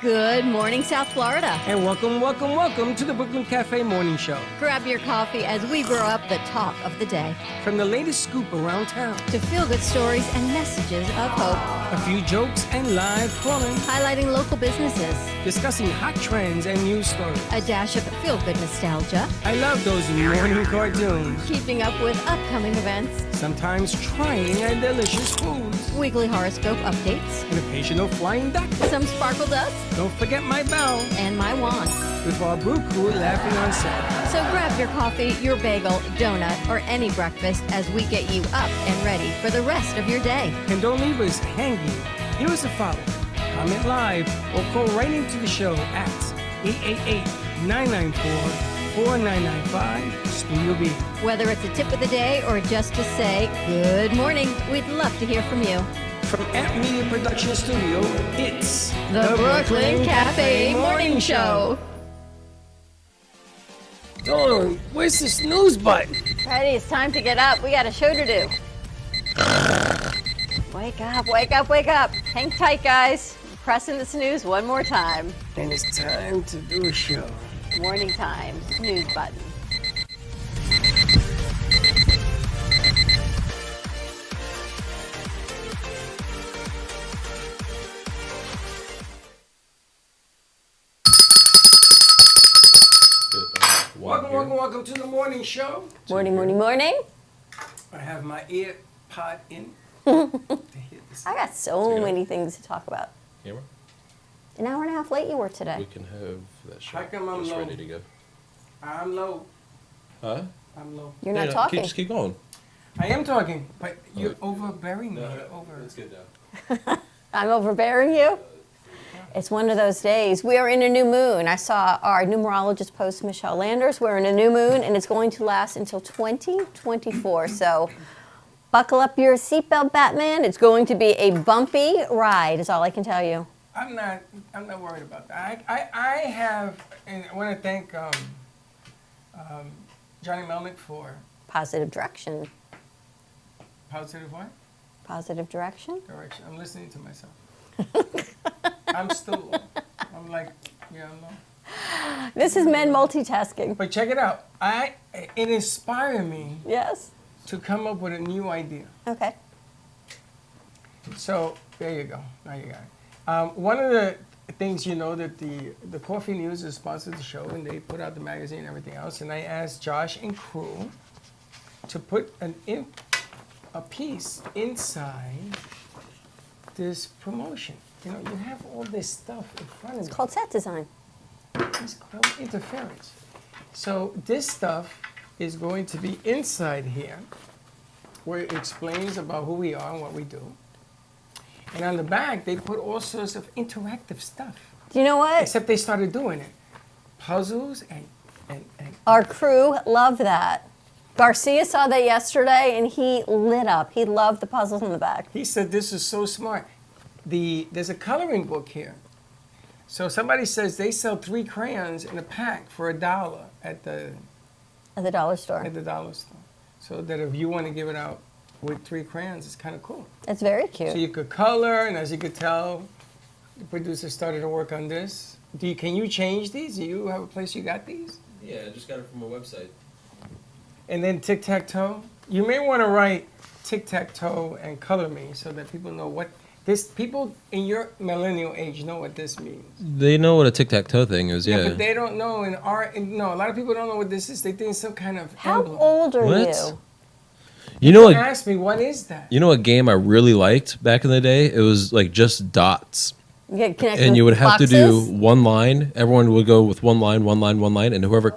Good morning, South Florida. And welcome to the Brooklyn Cafe Morning Show. Grab your coffee as we brew up the talk of the day. From the latest scoop around town to feel-good stories and messages of hope. A few jokes and live calling. Highlighting local businesses. Discussing hot trends and news stories. A dash of feel-good nostalgia. I love those morning cartoons. Keeping up with upcoming events. Sometimes trying and delicious foods. Weekly horoscope updates. An occasional flying duck. Some sparkle dust. Don't forget my bell. And my wand. With our brew crew laughing on set. So grab your coffee, your bagel, donut, or any breakfast as we get you up and ready for the rest of your day. And don't leave us hanging. Give us a follow, comment live, or call right into the show at 888-994-4995 Studio B. Whether it's a tip of the day or just to say good morning, we'd love to hear from you. From Amp Media Production Studio, it's the Brooklyn Cafe Morning Show. Dawn, where's the snooze button? Freddie, it's time to get up. We got a show to do. Wake up, wake up, wake up. Hang tight, guys. Pressing the snooze one more time. And it's time to do a show. Morning time, snooze button. Welcome to the morning show. Morning. I have my ear pod in. I got so many things to talk about. Camera? An hour and a half late you were today. We can have that How shot come I'm just low? ready to go. I'm low. Huh? I'm low. You're not talking. Just keep going. I am talking, but you're overbearing me. It's good now. I'm overbearing you? It's one of those days. We are in a new moon. I saw our numerologist post, Michelle Landers. We're in a new moon, and it's going to last until 2024. So buckle up your seatbelt, Batman. It's going to be a bumpy ride, is all I can tell you. I'm not worried about that. I have, and I want to thank Johnny Melnick for Positive direction. positive what? Positive direction? Direction. I'm listening to myself. I'm still low. I'm like, yeah, I'm low. This is men multitasking. But check it out. It inspired me Yes? to come up with a new idea. Okay. So there you go. Now you got it. One of the things you know that the Coffee News is sponsored the show, and they put out the magazine and everything else. And I asked Josh and crew to put a piece inside this promotion. You know, you have all this stuff in front of you. It's called set design. It's called interference. So this stuff is going to be inside here, where it explains about who we are and what we do. And on the back, they put all sorts of interactive stuff. Do you know what? Except they started doing it. Puzzles and Our crew loved that. Garcia saw that yesterday, and he lit up. He loved the puzzles in the back. he said this is so smart. There's a coloring book here. So somebody says they sell 3 crayons in a pack for $1 at the Dollar store. dollar store. So that if you want to give it out with 3 crayons, it's kind of cool. It's very cute. So you could color, and as you could tell, the producer started to work on this. Can you change these? Do you have a place you got these? Yeah, I just got it from a website. And then tic-tac-toe. You may want to write tic-tac-toe and color me so that people know what this. People in your millennial age know what this means. They know what a tic-tac-toe thing is, yeah. But they don't know a lot of people don't know what this is. They think it's some kind of How emblem. old are What? you? You know People what? ask me, what is that? You know what game I really liked back in the day? It was like just dots. You get connected And you would with have to do boxes? one line. Everyone would go with one line, and whoever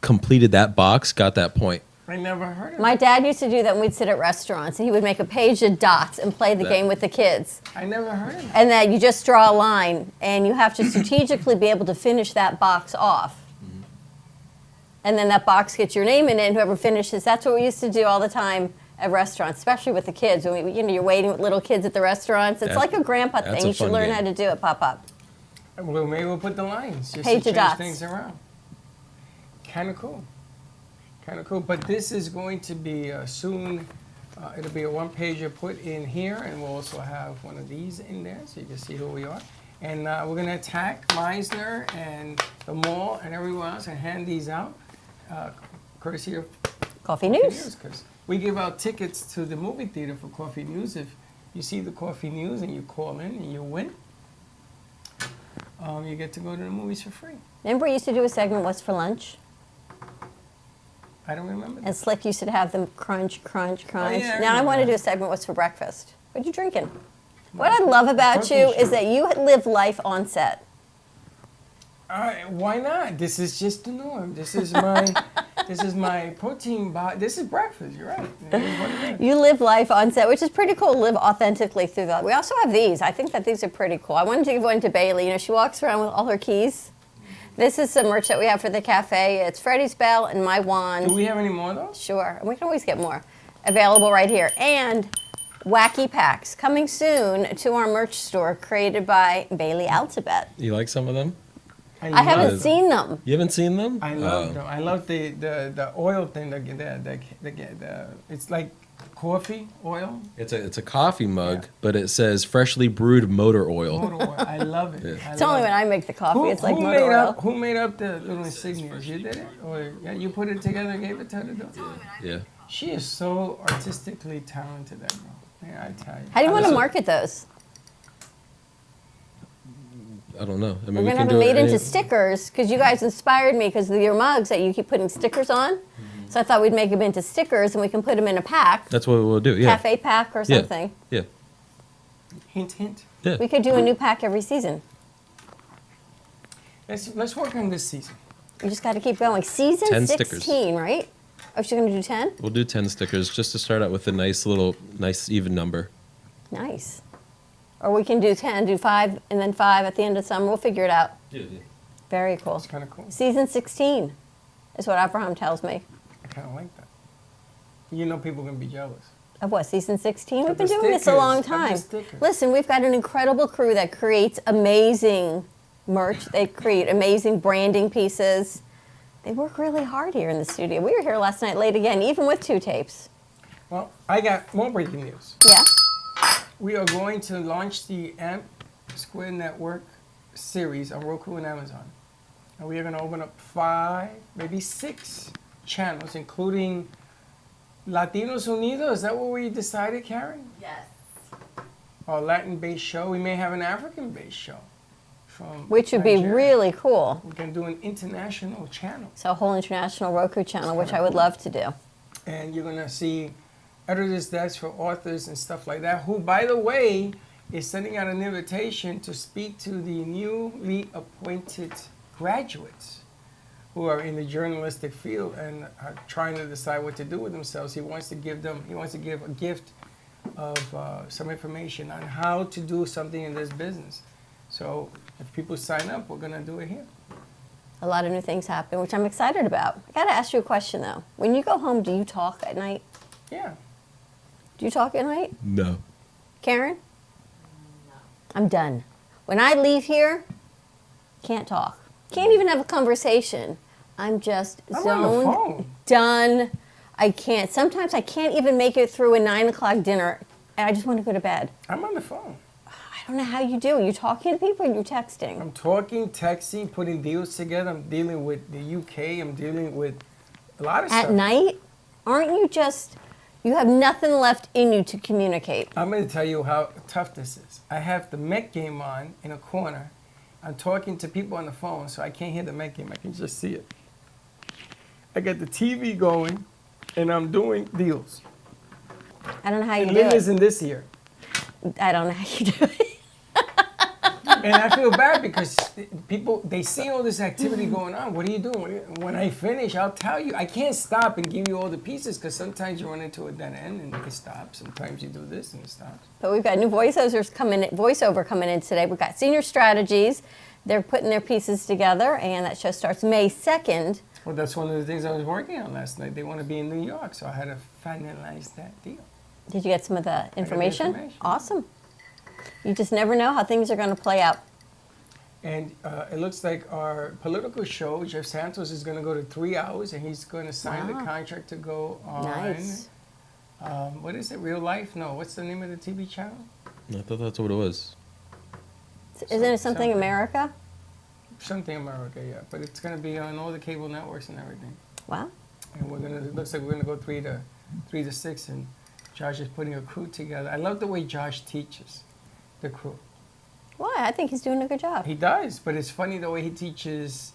completed that box got that point. I never heard of My it. dad used to do that when we'd sit at restaurants, and he would make a page of dots and play the That- game with the kids. I never heard of it. And that you just draw a line, and you have to strategically be able to finish that box off. And then that box gets your name in it, and whoever finishes, that's what we used to do all the time at restaurants, especially with the kids. When you're waiting with little kids at the restaurants. It's That's- like a grandpa that's thing. a You should fun learn game. how to do it, Pop. Well, maybe we'll put the lines just Page to of change dots. things around. Kind of cool. But this is going to be soon. It'll be a one-pager put in here, and we'll also have one of these in there so you can see who we are. And we're going to attack Meisner and the mall and everyone else and hand these out, courtesy of Coffee Coffee News. Because we give out tickets to the movie theater for Coffee News. If you see the Coffee News and you call in and you win, you get to go to the movies for free. Remember we used to do a segment, What's for Lunch? I don't remember that. And Slick used to have them crunch, crunch, crunch. yeah, I Now I remember want to that. do a segment, What's for Breakfast? What are you drinking? What I love about Protein you is shake. that you live life on set. All right, why not? This is just the norm. This is my protein bar. This is breakfast. You're right. It is what it is. You live life on set, which is pretty cool. Live authentically through that. We also have these. I think that these are pretty cool. I wanted to give one to Bailey. You know, she walks around with all her keys. This is some merch that we have for the cafe. It's Freddie's Bell and my wand. Do we have any more of those? Sure, and we can always get more. Available right here. And Wacky Packs coming soon to our merch store created by Bailey Altabet. You like some of them? I haven't love- seen them. You haven't seen them? I love them. I love the oil thing. It's like coffee oil. It's a coffee mug, but it says freshly brewed motor oil. Motor oil. I love it. It's only when I make the coffee. It's like motor made oil. up? Who made up the little insignias? You did it, or you put it together and gave it to her to do? Yeah. She is so artistically talented, that girl. Yeah, I tell you. How do you want to Listen. market those? I don't know. I mean, We're we gonna can have do them it made into any- stickers because you guys inspired me because of your mugs that you keep putting stickers on. So I thought we'd make them into stickers and we can put them in a pack, That's what we'll do. Yeah. cafe pack or Yeah. something. Yeah. Hint, hint. Yeah. We could do a new pack every season. Let's work on this season. You just got to keep going. Season 10 16, stickers. right? Oh, she's going to do 10? We'll do 10 stickers just to start out with a nice even number. Nice. Or we can do 10, do 5, and then 5 at the end of summer. We'll figure it out. Very cool. It's kind of cool. Season 16 is what Abraham tells me. I kind of like that. You know, people are gonna be jealous. Of what, season 16? We've Of been the doing this a long stickers, of the time. stickers. Listen, we've got an incredible crew that creates amazing merch. They create amazing branding pieces. They work really hard here in the studio. We were here last night late again, even with 2 tapes. Well, I got more breaking news. Yeah? We are going to launch the AMP Square Network series on Roku and Amazon. And we are going to open up 5, maybe 6 channels, including Latinos Unidos. Is that what we decided, Karen? Yes. Our Latin-based show. We may have an African-based show. From Which would be Nigeria. really cool. We can do an international channel. So a whole international Roku channel, which I would love to do. And you're going to see editors' desks for authors and stuff like that, who, by the way, is sending out an invitation to speak to the newly appointed graduates who are in the journalistic field and are trying to decide what to do with themselves. He wants to give a gift of some information on how to do something in this business. So if people sign up, we're going to do it here. A lot of new things happen, which I'm excited about. I got to ask you a question, though. When you go home, do you talk at night? Yeah. Do you talk at night? No. Karen? No. I'm done. When I leave here, can't talk. Can't even have a conversation. I'm just I'm on the zoned, phone. done. I can't. Sometimes I can't even make it through a 9 o'clock dinner, and I just want to go to bed. I'm on the phone. I don't know how you do. Are you talking to people or are you texting? I'm talking, texting, putting deals together. I'm dealing with the UK. I'm dealing with a lot of At stuff. night? Aren't you just, you have nothing left in you to communicate? I'm going to tell you how tough this is. I have the Met game on in a corner. I'm talking to people on the phone, so I can't hear the Met game. I can just see it. I got the TV going, and I'm doing deals. I don't know how you And do Lynn it. isn't this year. I don't know how you do it. And I feel bad because people, they see all this activity going on. What are you doing? When I finish, I'll tell you. I can't stop and give you all the pieces because sometimes you run into a dead end and it stops. Sometimes you do this and it stops. But we've got new voiceover coming in today. We've got Senior Strategies. They're putting their pieces together, and that show starts May 2nd. Well, that's one of the things I was working on last night. They want to be in New York, so I had to finalize that deal. Did you get some of the information? information. Awesome. You just never know how things are going to play out. And it looks like our political show, Jeff Santos, is going to go to 3 hours, and he's going to sign the Wow. contract to go on. Nice. What is it? Real Life? No. What's the name of the TV channel? I thought that's what it was. Isn't it something America? Something America, yeah. But it's gonna be on all the cable networks and everything. Wow. And it looks like we're gonna go 3 to 6, and Josh is putting a crew together. I love the way Josh teaches the crew. Why? I think he's doing a good job. He does, but it's funny the way he teaches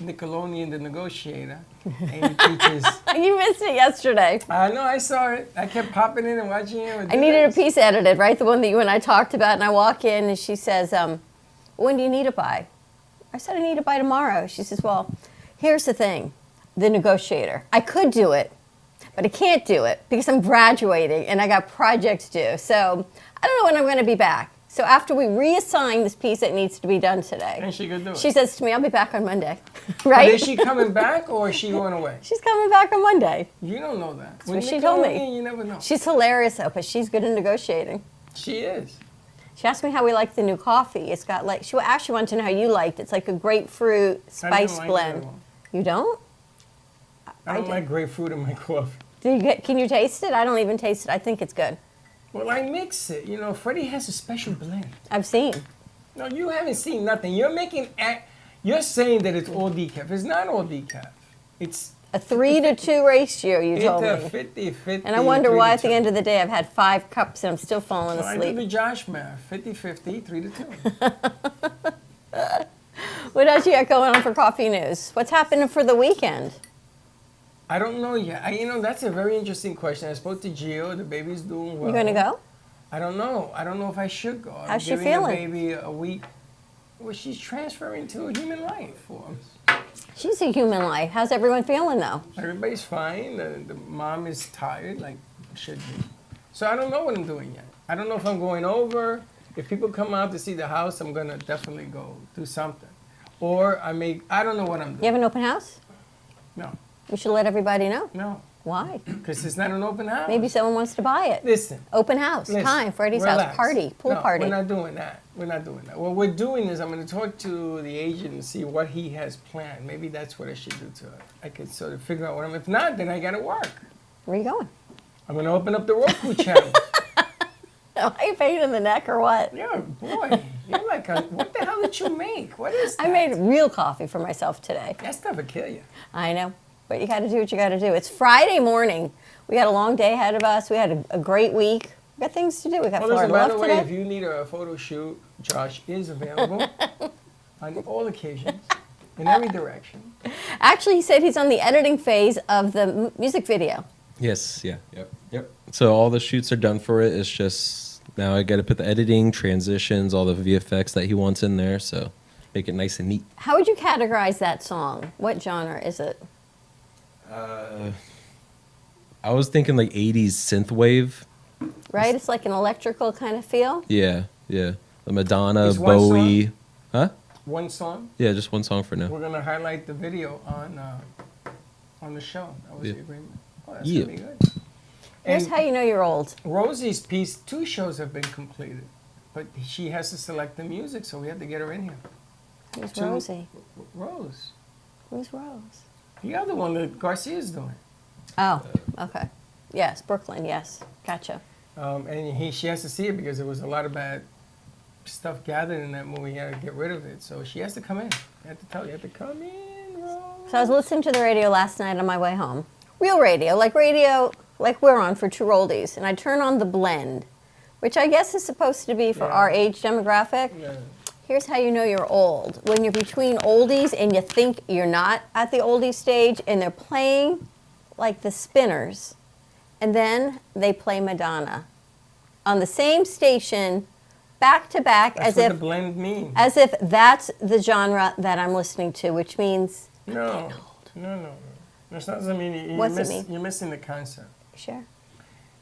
Nickelodeon, the negotiator, and he teaches. You missed it yesterday. I know, I saw it. I kept popping in and watching it. I needed a piece edited, right? The one that you and I talked about, and I walk in and she says, when do you need it by? I said, I need it by tomorrow. She says, well, here's the thing, the negotiator. I could do it, but I can't do it because I'm graduating and I got projects due. So I don't know when I'm going to be back. So after we reassign this piece that needs to be done today, And she could do it. she says to me, I'll be back on Monday, But right? is she coming back or is she going away? She's coming back on Monday. You don't know that. what she told me. You never know. She's hilarious though, but she's good at negotiating. She is. She asked me how we like the new coffee. It's got like, she actually wanted to know how you liked it. It's like a grapefruit I spice didn't like it blend. at all. You don't? I don't did. like grapefruit in my coffee. Can you taste it? I don't even taste it. I think it's good. Well, I mix it. You know, Freddie has a special blend. I've seen. No, you haven't seen nothing. You're saying that it's all decaf. It's not all decaf. It's A 3-to-2 ratio, you told a me. 50-50. And I wonder why at the 3-2. end of the day I've had 5 cups and I'm still falling So I do the asleep. Josh math. 50-50, 3-2. What else you got going on for coffee news? What's happening for the weekend? I don't know yet. That's a very interesting question. I spoke to Gio. The baby's doing well. You going to go? I don't know. I don't know if I should go. I'm How's she giving feeling? the baby a week. Well, she's transferring to a human life form. She's a human life. How's everyone feeling though? Everybody's fine. The mom is tired, like should be. So I don't know what I'm doing yet. I don't know if I'm going over. If people come out to see the house, I'm gonna definitely go do something. Or I don't know what I'm You doing. have an open house? No, We should let everybody know. no, Why? because it's not an open house. Maybe someone wants to buy it. Listen. Open house, Listen, time, Freddie's relax. house, party, pool No, party. We're not doing that. We're not doing that. What we're doing is I'm going to talk to the agent and see what he has planned. Maybe that's what I should do to it. I could sort of figure out what I'm. If not, then I got to work. Where are you going? I'm going to open up the Roku channel. Am I a pain in the neck or what? Yeah, boy, you're like what the hell did you make? What is that? I made real coffee for myself today. That stuff will kill you. I know, but you got to do what you got to do. It's Friday morning. We got a long day ahead of us. We had a great week. We got things to do. We got Well, listen, Florida by Love the way, today. if you need a photo shoot, Josh is available on all occasions, in every direction. Actually, he said he's on the editing phase of the music video. Yes, yeah, yep. So all the shoots are done for it. It's just now I got to put the editing, transitions, all the VFX that he wants in there. So make it nice and neat. How would you categorize that song? What genre is it? I was thinking like 80s synthwave. Right? It's like an electrical kind of feel. Yeah. The Madonna, Is one Bowie. Huh? One song. Yeah, just one song for now. We're gonna highlight the video on the show. That was Yeah. the agreement. Oh, that's Yeah. gonna be good. Here's And how you know you're old. Rosie's piece, 2 shows have been completed, but she has to select the music, so we have to get her in here. Who's Two- Rosie? Rose, Who's Rose? the other one that Garcia's doing, Oh, okay. Yes, Brooklyn, yes. Gotcha. and she has to see it because there was a lot of bad stuff gathered in that movie. He had to get rid of it, so she has to come in. I have to tell you, you have to come in, Rose. So I was listening to the radio last night on my way home. Real radio like we're on for True Oldies. And I turn on the blend, which I guess is supposed to be for Yeah. our age demographic. Yeah. Here's how you know you're old. When you're between oldies and you think you're not at the oldies stage and they're playing like the Spinners, and then they play Madonna on the same station, back to back, That's as what if the blend means. as if that's the genre that I'm listening to, which means No. That's not something What's it mean? you're missing the concept. sure.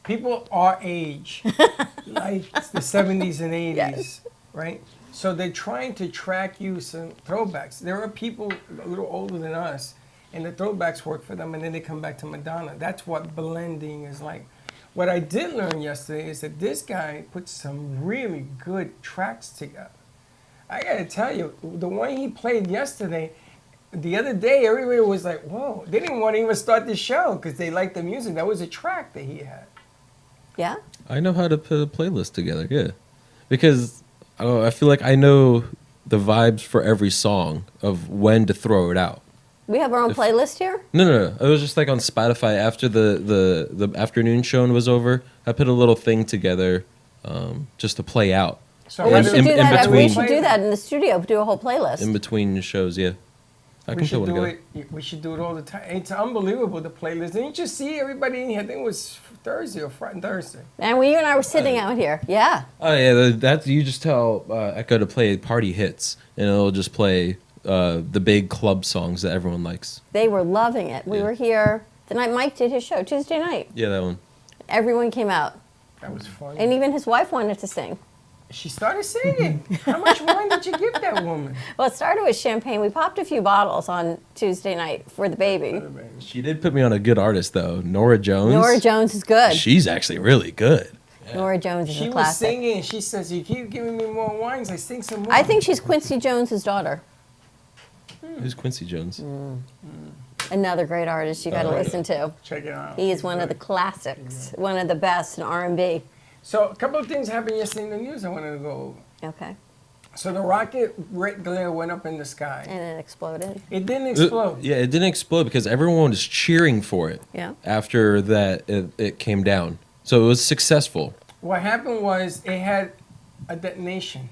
People our age, like the 70s and 80s, Yes. right? So they're trying to track you some throwbacks. There are people a little older than us, and the throwbacks work for them, and then they come back to Madonna. That's what blending is like. What I did learn yesterday is that this guy put some really good tracks together. I gotta tell you, the one he played yesterday, the other day, everybody was like, whoa. They didn't want to even start the show because they liked the music. That was a track that he had. Yeah? I know how to put a playlist together, yeah. Because I feel like I know the vibes for every song of when to throw it out. We have our own playlist here. No. It was just like on Spotify after the afternoon show was over. I put a little thing together just to play out. So Well, we In- should in- do in that. We between- should do that in the studio. Do a whole playlist. in between shows. Yeah, I we can should put one do together. it. We should do it all the time. It's unbelievable, the playlist. Didn't you see everybody in here? I think it was Thursday or Friday, Thursday. And when you and I were sitting out here, yeah. Oh yeah, that's you just tell Echo to play party hits, and it'll just play the big club songs that everyone likes. They were loving it. We Yeah. were here the night Mike did his show, Tuesday night. Yeah, that one. Everyone came out. That was funny. And even his wife wanted to sing. She started singing. How much wine did you give that woman? Well, it started with champagne. We popped a few bottles on Tuesday night for the baby. She did put me on a good artist though, Nora Jones. Nora Jones is good. She's actually really good. Nora Jones is She a was classic. singing. She says, "You keep giving me more wines. I sing some more." I think she's Quincy Jones's daughter. Who's Quincy Jones? Another great artist you got to Oh, yeah. listen to. Check it out. He is one of the classics, one of the best in R&B. So a couple of things happened yesterday in the news I wanted to go over. Okay. So the rocket red glare went up in the sky. And it exploded. It didn't explode. Yeah, it didn't explode because everyone was cheering for it. Yeah. After that, it came down, so it was successful. What happened was it had a detonation.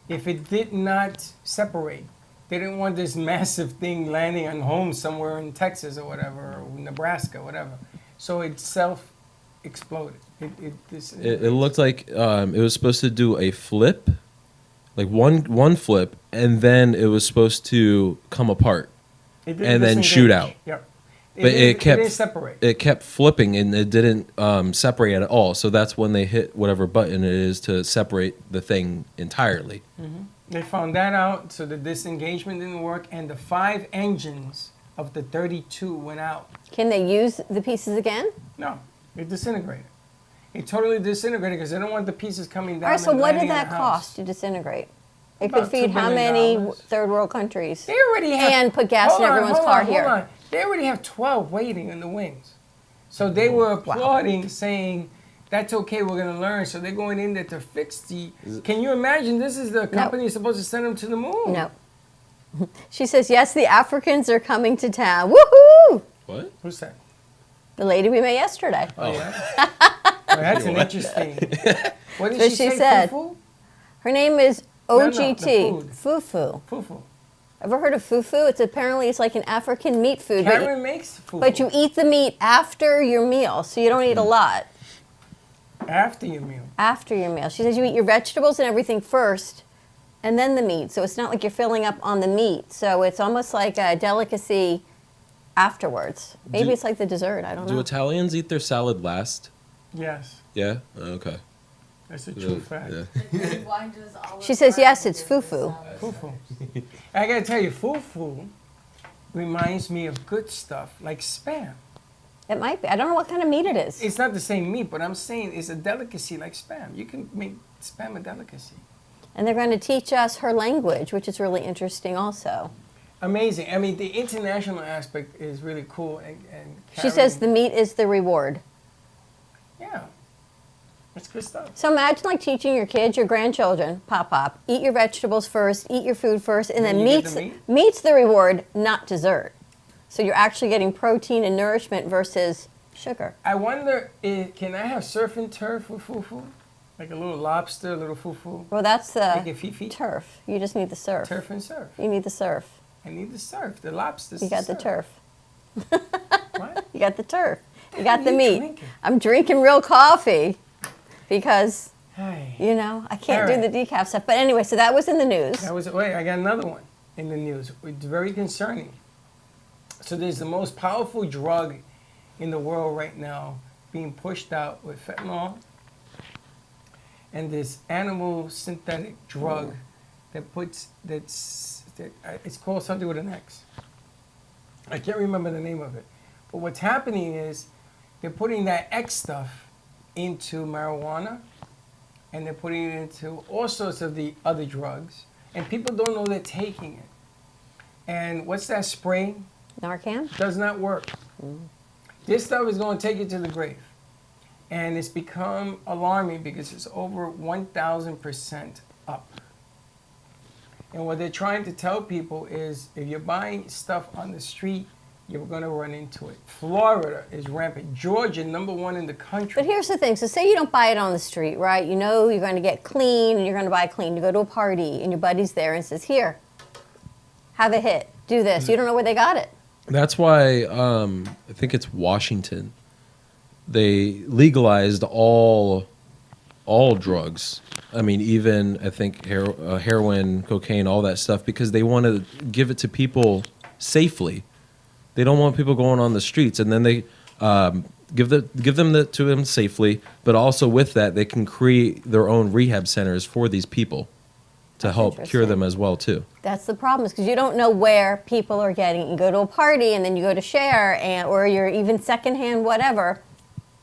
If it did not separate, they didn't want this massive thing landing on home somewhere in Texas or whatever, or Nebraska, whatever. So it self-exploded. It looked like it was supposed to do a flip, like one flip, and then it was supposed to come apart. It didn't and then disengage. shoot out. Yep. But it kept didn't separate. It kept flipping and it didn't separate at all. So that's when they hit whatever button it is to separate the thing entirely. They found that out, so the disengagement didn't work, and the 5 engines of the 32 went out. Can they use the pieces again? No, it disintegrated. It totally disintegrated because they don't want the pieces coming down. All right, so and what landing did in that the house. cost to disintegrate? It About could feed $2 how billion. many third world countries? They already have. And put gas in everyone's car here. Hold on. They already have 12 waiting in the wings. So they were applauding, saying, that's okay, we're going to learn. So they're going in there to fix the. Can you imagine this is the company that's supposed to send them to the moon? No. She says, yes, the Africans are coming to town. Woohoo! What? Who's that? The lady we met yesterday. Oh, yeah? Well, that's an interesting. What did So she she say? said- Fufu? Her name is No, the OGT. food. Fufu. Fufu. Ever heard of fufu? It's like an African meat food. Karen makes fufu. But you eat the meat after your meal, so you don't eat a lot After your meal. after your meal. She says you eat your vegetables and everything first, and then the meat. So it's not like you're filling up on the meat. So it's almost like a delicacy afterwards. Maybe Do- it's like the dessert. I don't Do know. Italians eat their salad last? Yes, Yeah. Okay. that's a true fact. Yeah. She says, yes, it's fufu. Fufu. I gotta tell you, fufu reminds me of good stuff like Spam. It might be. I don't know what kind of meat it is. It's not the same meat, but I'm saying it's a delicacy like Spam. You can make Spam a delicacy. And they're going to teach us her language, which is really interesting also. Amazing. I mean, the international aspect is really cool. And She says the Karen- meat is the reward. Yeah, that's good stuff. So imagine like teaching your kids, your grandchildren, pop, eat your vegetables first, eat your food first, and Then then you get the meat? meat's the reward, not dessert. So you're actually getting protein and nourishment versus sugar. I wonder, can I have surf and turf with fufu? Like a little lobster, a little fufu? Well, that's Like the a fifi? turf. You just need the surf. Turf and surf. You need the surf. I need the surf. The lobsters. You got the turf. What? You got the turf. You What got are the you meat. drinking? I'm drinking real coffee because, Hey. you know, I can't All do right. the decaf stuff. But anyway, so that was in the news. Wait, I got another one in the news. It's very concerning. So there's the most powerful drug in the world right now being pushed out with fentanyl and this animal synthetic drug it's called something with an X. I can't remember the name of it. But what's happening is they're putting that X stuff into marijuana and they're putting it into all sorts of the other drugs. And people don't know they're taking it. And what's that spray? Narcan? Does not work. This stuff is going to take you to the grave. And it's become alarming because it's over 1,000% up And what they're trying to tell people is if you're buying stuff on the street, you're going to run into it. Florida is rampant. Georgia, #1 in the country. But here's the thing. So say you don't buy it on the street, right? You know you're going to get clean and you're going to buy clean. You go to a party and your buddy's there and says, here, have a hit. Do this. You don't know where they got it. That's why I think it's Washington. They legalized all drugs. I mean, even I think heroin, cocaine, all that stuff, because they want to give it to people safely. They don't want people going on the streets, and then they give them to them safely. But also with that, they can create their own rehab centers for these people to That's help cure interesting. them as well too. That's the problem, is because you don't know where people are getting it. You go to a party and then you go to share, or you're even secondhand, whatever.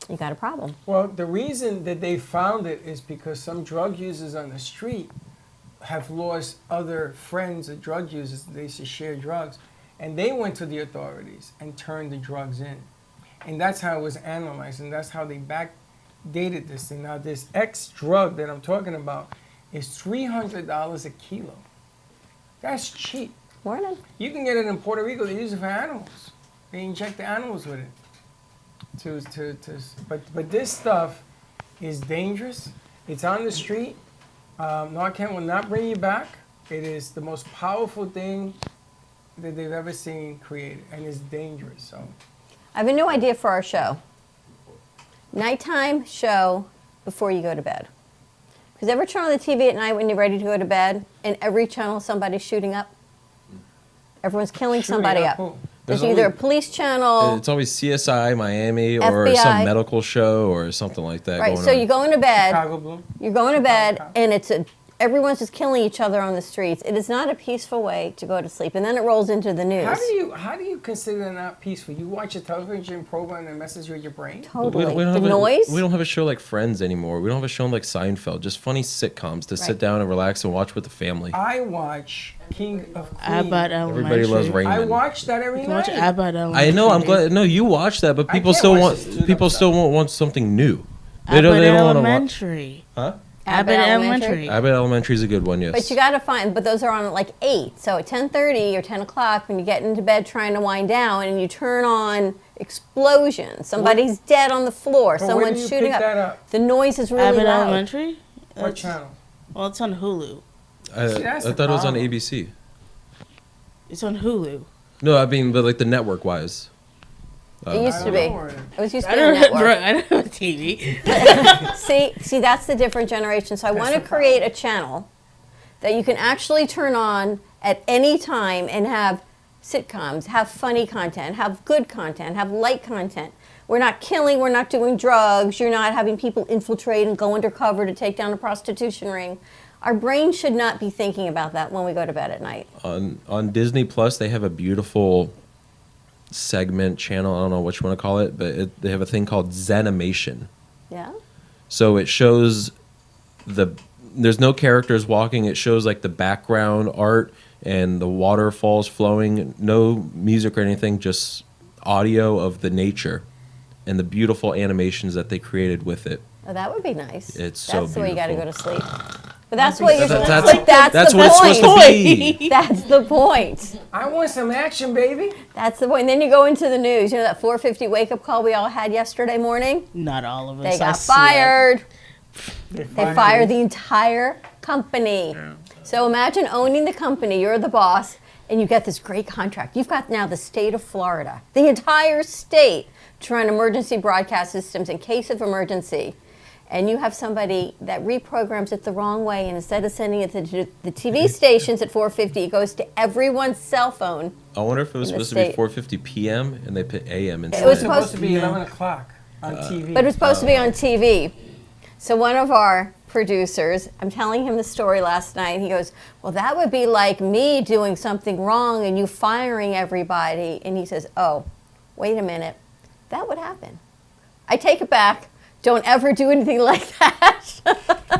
You got a problem. Well, the reason that they found it is because some drug users on the street have lost other friends of drug users that they used to share drugs. And they went to the authorities and turned the drugs in. And that's how it was analyzed, and that's how they backdated this thing. Now, this X drug that I'm talking about is $300 a kilo. That's cheap. Morning. You can get it in Puerto Rico. They use it for animals. They inject the animals with it. But this stuff is dangerous. It's on the street. Narcan will not bring you back. It is the most powerful thing that they've ever seen created, and it's dangerous. So I have a new idea for our show. Nighttime show before you go to bed. Because ever turn on the TV at night when you're ready to go to bed, and every channel somebody's shooting up? Everyone's killing Shooting somebody up up. who? There's There's either a always- police channel. It's always CSI Miami or FBI. some medical show or something like that. Right, going so on. you go into bed. Chicago Blue. You're going to bed, Chicago. and everyone's just killing each other on the streets. It is not a peaceful way to go to sleep. And then it rolls into the news. How do you consider that not peaceful? You watch a television program that messes with your brain? Totally. We don't The have noise. we don't have a show like Friends anymore. We don't have a show like Seinfeld. Just funny sitcoms to sit Right. down and relax and watch with the family. I watch King of Queens. Abbott Elementary. Everybody loves I Raymond. watch that every You can watch night. Abbott Elementary. I know. I'm glad. No, you watch that, but I people can't still watch want this dude people upside. still want something new. Abbott don't want to watch. Elementary. Huh? Abbott Elementary. Abbott Elementary is a good one. Yes. But you got to find, but those are on at like 8. So at 10:30 or 10 o'clock, when you get into bed trying to wind down, and you turn on explosions, somebody's dead on the floor, But where do someone's you shooting pick that up. up? The noise is really Abbott loud. Elementary? What channel? Well, it's on Hulu. I that's the thought it was on problem. ABC. It's on Hulu. No, I mean, but like the network wise. It used I to don't be. know where it is. It was used to I be a don't have, network. I don't have a TV. See, that's the different generation. So I want to create a channel that you can actually turn on at any time and have sitcoms, have funny content, have good content, have light content. We're not killing, we're not doing drugs, you're not having people infiltrate and go undercover to take down a prostitution ring. Our brain should not be thinking about that when we go to bed at night. On Disney Plus, they have a beautiful segment channel. I don't know what you want to call it, but they have a thing called Zenimation. Yeah? So it shows there's no characters walking. It shows like the background art and the waterfalls flowing. No music or anything, just audio of the nature and the beautiful animations that they created with it. Oh, that would be nice. It's so That's the way you got to go to beautiful. sleep. But that's what you're That's like. That's the what it's point. supposed to be. That's the point. I want some action, baby. That's the point. And then you go into the news. You know that 4:50 wake up call we all had yesterday morning? Not all of us. They I got slept. fired. They They fired the entire company. So imagine owning the company. You're the boss, and you get this great contract. You've got now the state of Florida, the entire state, to run emergency broadcast systems in case of emergency. And you have somebody that reprograms it the wrong way, and instead of sending it to the TV stations at 4:50, it goes to everyone's cell phone. I wonder if it was In the supposed to be state. 4:50 p.m. and they put a.m. instead. was It's supposed to be 11 o'clock on TV. But it was supposed to be on TV. So one of our producers, I'm telling him the story last night. He goes, well, that would be like me doing something wrong and you firing everybody. And he says, oh, wait a minute. That would happen. I take it back. Don't ever do anything like that.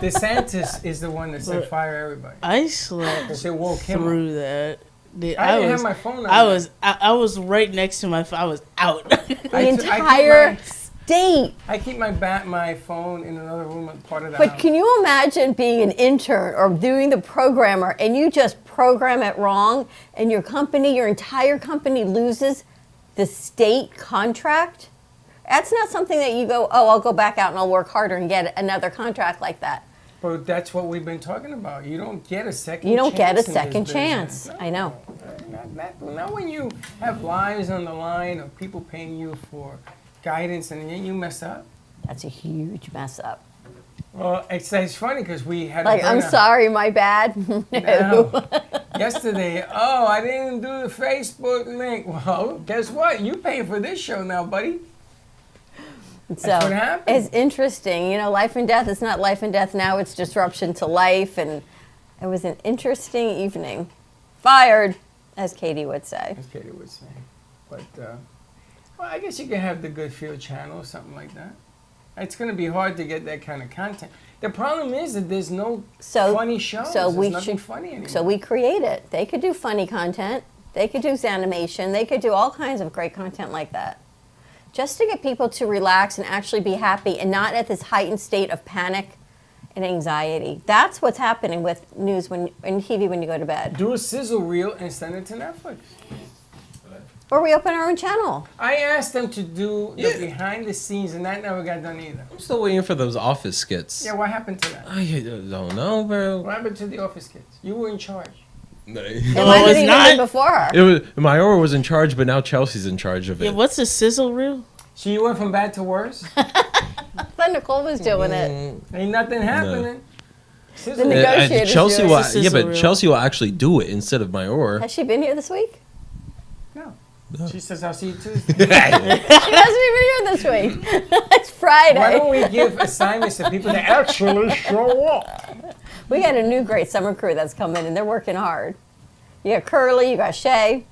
DeSantis is the one that said fire everybody. I They slept said woke him up. through that. Dude, I didn't have my phone on. I was right next to my phone. I was out. The entire state. I keep my phone in another room, part of the But house. can you imagine being an intern or doing the programmer and you just program it wrong and your company, your entire company loses the state contract, that's not something that you go, oh, I'll go back out and I'll work harder and get another contract like that. But that's what we've been talking about. You don't get a second. You don't get a chance in this second business. chance. I know. Not when you have lives on the line or people paying you for guidance and then you mess up. That's a huge mess up. Well, it's funny because we had Like, a I'm burnout. sorry, my bad. No. No. Yesterday, oh, I didn't do the Facebook link. Well, guess what? You pay for this show now, buddy. So what happened. it's interesting. You know, life and death is not life and death now, it's disruption to life. And it was an interesting evening. Fired, as Katie would say. As Katie would say. But, well, I guess you can have the Good Field channel, something like that. It's going to be hard to get that kind of content. The problem is that there's no funny shows. So there's we nothing should, funny anymore. so we create it. They could do funny content. They could do animation. They could do all kinds of great content like that. Just to get people to relax and actually be happy and not at this heightened state of panic and anxiety. That's what's happening with news and TV when you go to bed. Do a sizzle reel and send it to Netflix. Or we open our own channel. I asked them to do the Yeah. behind the scenes, and that never got done either. I'm still waiting for those office skits. Yeah, what happened to that? I don't know, bro. What happened to the office kids? You were in charge. It No, might it's have even not. been before her. It was Mayora was in charge, but now Chelsea's in charge of it. Yeah, what's a sizzle reel? So you went from bad to worse? I thought Nicole was doing it. Ain't nothing happening. Sizzle The reel. negotiators Chelsea do will, it. It's a yeah, sizzle but reel. Chelsea will actually do it instead of Mayora. Has she been here this week? No. She says, I'll see you Tuesday. She hasn't even here this week. It's Friday. Why don't we give assignments to people that actually show up? We got a new great summer crew that's coming and they're working hard. You got Curly, you got Shay.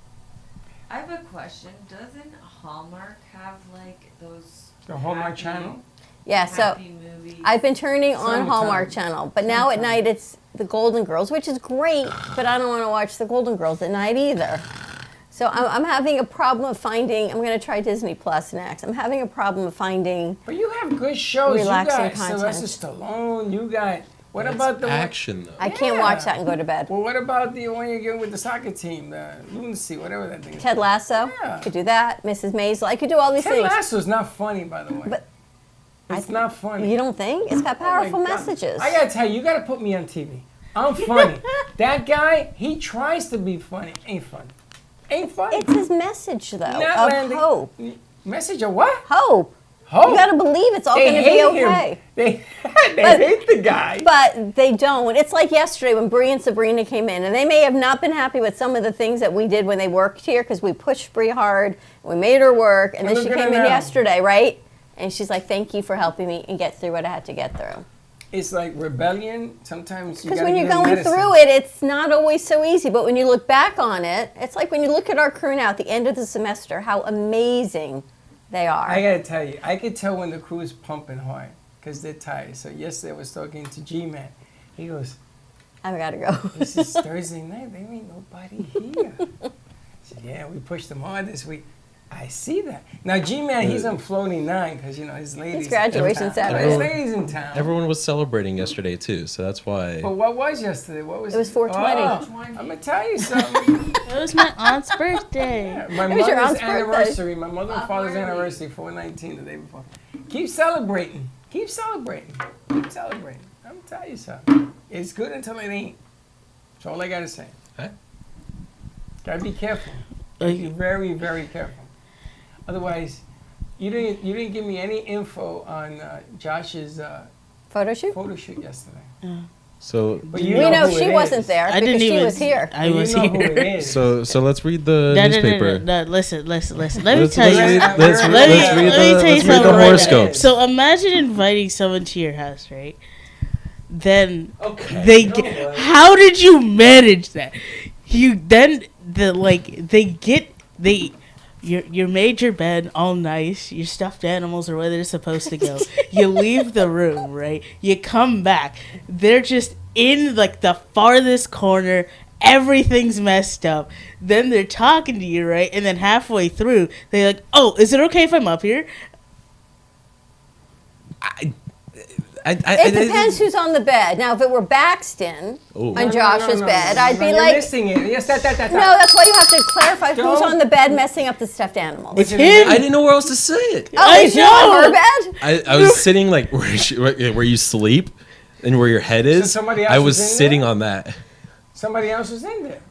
I have a question. Doesn't Hallmark have like those The Hallmark happy- channel? Yeah, so happy movies? I've been turning on Summertime. Hallmark Channel, but now at night it's the Golden Girls, which is great, but I don't want to watch the Golden Girls at night either. So I'm having a problem of finding, I'm going to try Disney Plus next. I'm having a problem of finding, But you have good shows. Relaxing You got content. Sylvester Stallone. You got, what That's about the one? action though? I can't watch that and go to bed. Well, what about the one you're getting with the soccer team, the Lunacy, whatever that thing is? Ted Lasso, Yeah. could do that. Mrs. Maisel, I could do all these Ted things. Lasso's not funny, by the way. But it's not funny. You don't think? It's got Oh my powerful God. messages. I gotta tell you, you gotta put me on TV. I'm funny. That guy, he tries to be funny. Ain't funny. Ain't funny. It's his message, though, Not of landing- hope. Message of what? Hope. Hope. You got to believe it's all They going to be hate okay. him. They But- hate the guy. But they don't. It's like yesterday when Bree and Sabrina came in, and they may have not been happy with some of the things that we did when they worked here because we pushed Bree hard, we made her work, and then Look she at her came in now. yesterday, right? And she's like, "Thank you for helping me and get through what I had to get through." It's like rebellion. Sometimes you Because gotta when you're give them going medicine. through it, it's not always so easy. But when you look back on it, it's like when you look at our crew now at the end of the semester, how amazing they are. I gotta tell you, I could tell when the crew is pumping hard because they're tired. So yesterday I was talking to G-Man. He goes, I've got to go. "This is Thursday night. There ain't nobody here." I said, "Yeah, we pushed them hard this week." I see that. Now G-Man, he's on floating 9 because you know his ladies. It's graduation in town. Saturday. His ladies in town. Everyone was celebrating yesterday too, so that's why. But what was yesterday? What was It was 420. Oh, I'm gonna tell you something. It was my aunt's birthday. My It was your mother's aunt's birthday. anniversary, my mother and father's Really? anniversary, 4/19, the day before. Keep celebrating. Keep celebrating. Keep celebrating. I'm gonna tell you something. It's good until it ain't. That's all I gotta say. Huh? Gotta be careful. Be very, very careful. Otherwise, you didn't give me any info on Josh's Photo shoot? photo shoot yesterday. So But you We know who she it wasn't is. there I because didn't she even. was here. I You was know who here. it is. so let's read the No, newspaper. Listen. Let me Let's tell you. read- Let let's me- read let me the- tell you let's read something the right now. horoscopes. So imagine inviting someone to your house, right? Then Okay. they get. How did you manage that? You then you made your bed all nice. Your stuffed animals are where they're supposed to go. You leave the room, right? You come back. They're just in like the farthest corner. Everything's messed up. Then they're talking to you, right? And then halfway through, they're like, "Oh, is it okay if I'm up here?" It depends who's on the bed. Now, if it were Baxton Oh. on Josh's bed, I'd be you're like, missing it. Yes, that. no, that's why you have to clarify who's Don't- on the bed messing up the stuffed animals. It's him. I didn't know where else to say it. Oh, I is you on her know. bed? I was sitting like where you sleep and where your head is. somebody else I was was in sitting there? on that. Somebody else was in there.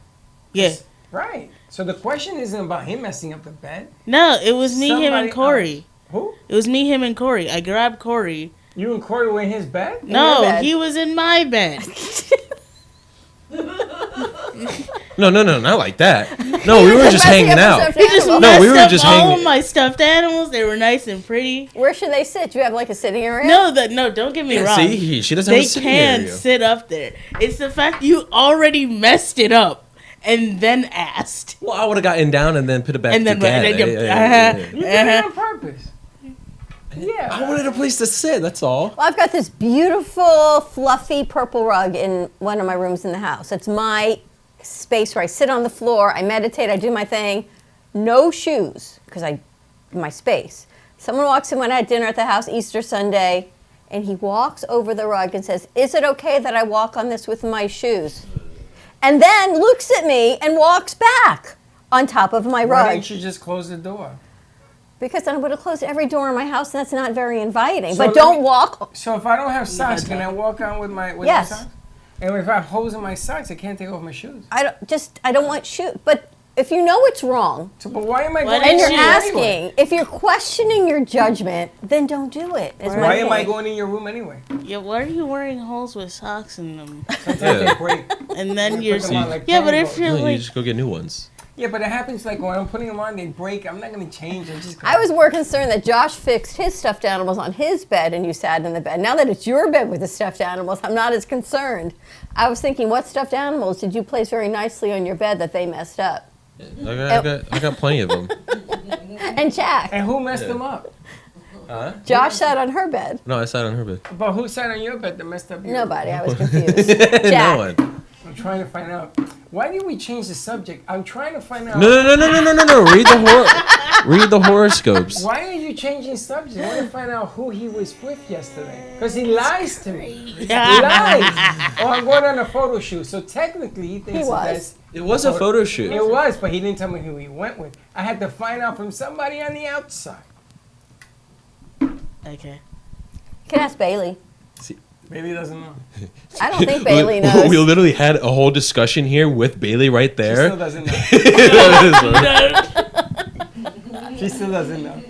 Yeah. Right. So the question isn't about him messing up the bed. No, it was me, him, Somebody and Corey. Who? It was me, him, and Corey. I grabbed Corey. You and Corey were in his bed? No, bed. he was in my bed. No, not like that. No, we were just Messing hanging up the out. stuffed He just animals. No, messed we were up just all hanging- my stuffed animals. They were nice and pretty. Where should they sit? Do you have like a sitting area? No, don't get me wrong. See, she doesn't have They a sitting can area. sit up there. It's the fact you already messed it up and then asked. Well, I would have gotten down and then put it back And then- together. and then- You did it on purpose. I Yeah. wanted a place to sit. That's all. Well, I've got this beautiful, fluffy purple rug in one of my rooms in the house. It's my space where I sit on the floor, I meditate, I do my thing. No shoes, because my space. Someone walks in when I had dinner at the house Easter Sunday, and he walks over the rug and says, "Is it okay that I walk on this with my shoes?" And then looks at me and walks back on top of my Why rug. didn't you just close the door? Because then I would have closed every door in my house, and that's not very inviting. So But let don't me- walk. So if I don't have socks, can I walk on with my Yes. socks? And if I have holes in my socks, I can't take off my shoes. I don't want shoes. But if you know it's wrong, So, but why am I Why going didn't and you're in you- your asking, anyway? if you're questioning your judgment, then don't do it. Is my Why am I thing. going in your room anyway? Yeah, why are you wearing holes with socks in them? Sometimes Yeah. they break. And then you're Put them on like yeah, but pantyhose. if you're No, you like just go get new ones. Yeah, but it happens like when I'm putting them on, they break. I'm not going to change. I was more concerned that Josh fixed his stuffed animals on his bed and you sat in the bed. Now that it's your bed with the stuffed animals, I'm not as concerned. I was thinking, what stuffed animals did you place very nicely on your bed that they messed up? I got plenty of them. And Jack, And who messed them up? Josh sat on her bed. No, I sat on her bed. But who sat on your bed that messed up your Nobody. I was confused. No Jack. one. I'm trying to find out. Why did we change the subject? I'm trying to find out. No. Read the horoscopes. Why are you changing subject? I want to find out who he was with yesterday. Because he lies to me. He lies. Oh, I'm going on a photo shoot. So technically, he thinks He that was. that's. It was a photo shoot. It was, but he didn't tell me who he went with. I had to find out from somebody on the outside. okay. You can ask Bailey. Maybe he doesn't know. I don't think Bailey knows. We literally had a whole discussion here with Bailey right She still there. doesn't know. She still doesn't know.